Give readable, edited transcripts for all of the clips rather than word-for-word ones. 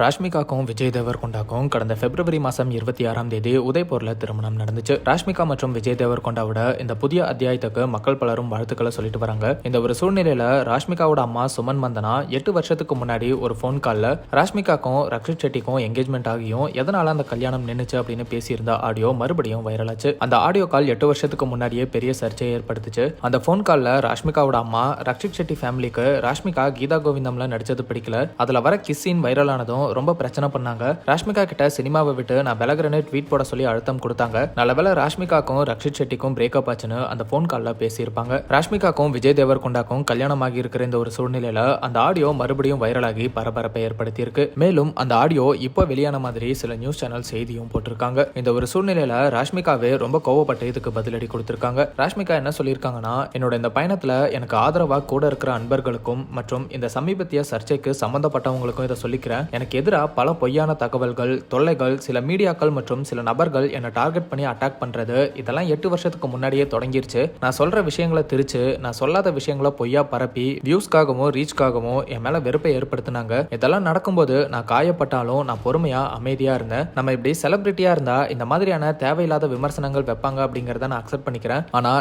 ராஷ்மிகாக்கும் விஜய் தேவர்கொண்டாக்கும் கடந்த பிப்ரவரி மாதம் 26ஆம் தேதி உதய்பூரில் திருமணம் நடந்துச்சு. ராஷ்மிகா மற்றும் விஜய் தேவர்கொண்டாவோட இந்த புதிய அத்தியாயத்துக்கு மக்கள் பலரும் வாழ்த்துக்களை சொல்லிட்டு வராங்க. இந்த ஒரு சூழ்நிலையில ராஷ்மிகாவோட அம்மா சுமன் மந்தனா 8 வருஷத்துக்கு முன்னாடி ஒரு ஃபோன் கால்ல ராஷ்மிகாக்கும் ரக்ஷித் செட்டிக்கும் என்கேஜ்மெண்ட் ஆகியும் எதனால அந்த கல்யாணம் நின்னுச்சு அப்படின்னு பேசியிருந்த ஆடியோ மறுபடியும் வைரல் ஆச்சு. அந்த ஆடியோ கால் 8 வருஷத்துக்கு முன்னாடியே பெரிய சர்ச்சையை ஏற்படுத்துச்சு. அந்த ஃபோன் கால்ல ராஷ்மிகாவோட அம்மா ரக்ஷித் செட்டி ஃபேமிலிக்கு ராஷ்மிகா கீதா கோவிந்தம்ல நடிச்சது பிடிக்கல, அதுல வர கிஸ் சீன் வைரல் ஆனதும் ரொம்ப பிரச்சனை பண்ணாங்க. ராஷ்மிகா கிட்ட சினிமாவை விட்டு நான் விலகுறேன்னு ட்வீட் போட சொல்லி அழுத்தம் கொடுத்தாங்க. நல்லவேளை ராஷ்மிகாக்கும் ரக்ஷித் செட்டிக்கும் பிரேக்கப் ஆச்சுன்னு அந்த போன் கால்ல பேசியிருப்பாங்க. ராஷ்மிகாக்கும் விஜய் தேவர்கொண்டாக்கும் கல்யாணம் ஆகி இருக்கிற இந்த ஒரு சூழ்நிலையில அந்த ஆடியோ மறுபடியும் வைரலாகி பரபரப்பை ஏற்படுத்தி இருக்கு. மேலும் அந்த ஆடியோ இப்போ வெளியான மாதிரி சில நியூஸ் சேனல் செய்தியும் போட்டிருக்காங்க. இந்த ஒரு சூழ்நிலையில ராஷ்மிகாவே ரொம்ப கோவப்பட்டு இதுக்கு பதிலடி கொடுத்திருக்காங்க. ராஷ்மிகா என்ன சொல்லியிருக்காங்கன்னா, என்னோட இந்த பயணத்துல எனக்கு ஆதரவா கூட இருக்கிற அன்பர்களுக்கும் மற்றும் இந்த சமீபத்திய சர்ச்சைக்கு சம்பந்தப்பட்டவங்களுக்கும் இதை சொல்லிக்கிறேன். எனக்கு எதிராக பல பொய்யான தகவல்கள், தொல்லைகள், சில மீடியாக்கள் மற்றும் சில நபர்கள் என்னை டார்கெட் பண்ணி அட்டாக் பண்றது இதெல்லாம் 8 வருஷத்துக்கு முன்னாடியே தொடங்கிருச்சு. நான் சொல்ற விஷயங்களை திரிச்சு, நான் சொல்லாத விஷயங்களை பொய்யா பரப்பி வியூஸ்க்காகவும் ரீச்காகவும் என் மேல வெறுப்பை ஏற்படுத்தினாங்க. இதெல்லாம் நடக்கும்போது நான் காயப்பட்டாலும் நான் பொறுமையா அமைதியா இருந்தேன். நம்ம இப்படி செலிபிரிட்டியா இருந்தா இந்த மாதிரியான தேவையில்லாத விமர்சனங்கள் வைப்பாங்க அப்படிங்கறத நான் அக்செப்ட் பண்ணிக்கிறேன். ஆனா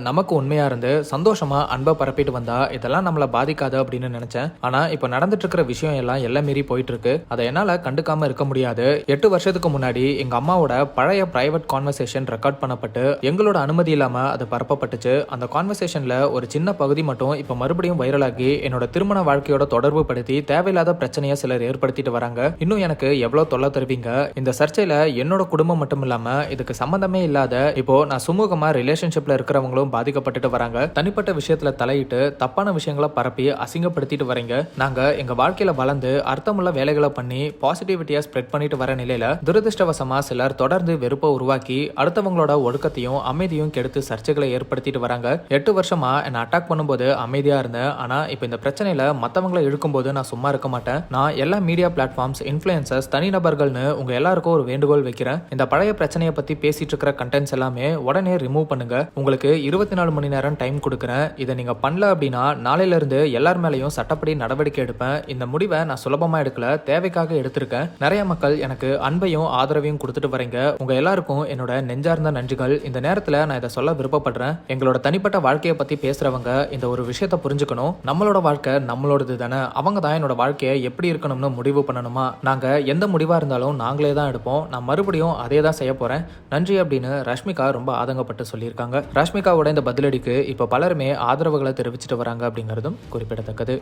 நமக்கு உண்மையா இருந்து சந்தோஷமா அன்பை பரப்பிட்டு வந்தா இதெல்லாம் நம்மள பாதிக்காது அப்படின்னு நினைச்சேன். ஆனா இப்ப நடந்துட்டு இருக்கிற விஷயம் எல்லாம் எல்லாம் மீறி போயிட்டு இருக்கு. அதை என்னால கண்டுக்காம இருக்க முடியாது. 8 வருஷத்துக்கு முன்னாடி எங்க அம்மாவோட பழைய பிரைவேட் கான்வர்சேஷன் ரெக்கார்ட் பண்ணப்பட்டு எங்களோட அனுமதி இல்லாம அது பரப்பப்பட்டுச்சு. அந்த கான்வர்சேஷன்ல ஒரு சின்ன பகுதி மட்டும் இப்ப மறுபடியும் வைரலாகி என்னோட திருமண வாழ்க்கையோட தொடர்பு படுத்தி தேவையில்லாத பிரச்சனையை சிலர் ஏற்படுத்திட்டு வராங்க. இன்னும் எனக்கு எவ்வளவு தொல்லை தருவீங்க? இந்த சர்ச்சையில என்னோட குடும்பம் மட்டும் இல்லாம இதுக்கு சம்பந்தமே இல்லாத இப்போ நான் சுமூகமா ரிலேஷன்ஷிப்ல இருக்கிறவங்களும் பாதிக்கப்பட்டுட்டு வராங்க. தனிப்பட்ட விஷயத்துல தலையிட்டு தப்பான விஷயங்களை பரப்பி அசிங்கப்படுத்திட்டு வரீங்க. நாங்க எங்க வாழ்க்கையில வளர்ந்து அர்த்தமுள்ள வேலைகளை பண்ணி பாசிட்டிவிட்டியா ஸ்ப்ரெட் பண்ணிட்டு வர நிலையில துரதிருஷ்டவசமா சிலர் தொடர்ந்து வெறுப்பை உருவாக்கி அடுத்தவங்களோட ஒழுக்கத்தையும் அமைதியும் கெடுத்து சர்ச்சைகளை ஏற்படுத்திட்டு வராங்க. 8 வருஷமா என்ன அட்டாக் பண்ணும்போது அமைதியா இருந்தேன். ஆனா இப்ப இந்த பிரச்சனையில மத்தவங்களை இழுக்கும்போது நான் சும்மா இருக்க மாட்டேன். நான் எல்லா மீடியா பிளாட்ஃபார்ம்ஸ், இன்ஃப்ளூயன்சர்ஸ், தனிநபர்கள்னு உங்க எல்லாருக்கும் ஒரு வேண்டுகோள் வைக்கிறேன். இந்த பழைய பிரச்சனையை பத்தி பேசிட்டு இருக்கிற கண்டென்ட்ஸ் எல்லாமே உடனே ரிமூவ் பண்ணுங்க. உங்களுக்கு 24 மணி நேரம் டைம் கொடுக்குறேன். இதை நீங்க பண்ணல அப்படின்னா நாளையில இருந்து எல்லார் மேலையும் சட்டப்படி நடவடிக்கை எடுப்பேன். இந்த முடிவை நான் சுலபமா எடுக்கல, தேவைக்காக எடுத்திருக்கேன். நிறைய மக்கள் எனக்கு அன்பையும் ஆதரவையும் கொடுத்துட்டு வரீங்க. உங்க எல்லாருக்கும் என்னோட நெஞ்சார்ந்த நன்றிகள். இந்த நேரத்துல நான் இதை சொல்ல விருப்பப்படுறேன். எங்களோட தனிப்பட்ட வாழ்க்கையை பத்தி பேசுறவங்க இந்த ஒரு விஷயத்தை புரிஞ்சுக்கணும். நம்மளோட வாழ்க்கை நம்மளோடது தானே. அவங்க தான் என்னோட வாழ்க்கையை எப்படி இருக்கணும்னு முடிவு பண்ணணுமா? நாங்க எந்த முடிவா இருந்தாலும் நாங்களே தான் எடுப்போம். நான் மறுபடியும் அதே தான் செய்ய போறேன். நன்றி அப்படின்னு ராஷ்மிகா ரொம்ப ஆதங்கப்பட்டு சொல்லியிருக்காங்க. ராஷ்மிகாவோட இந்த பதிலடிக்கு இப்ப பலருமே ஆதரவுகளை தெரிவிச்சிட்டு வராங்க அப்படிங்கிறதும் குறிப்பிடத்தக்கது.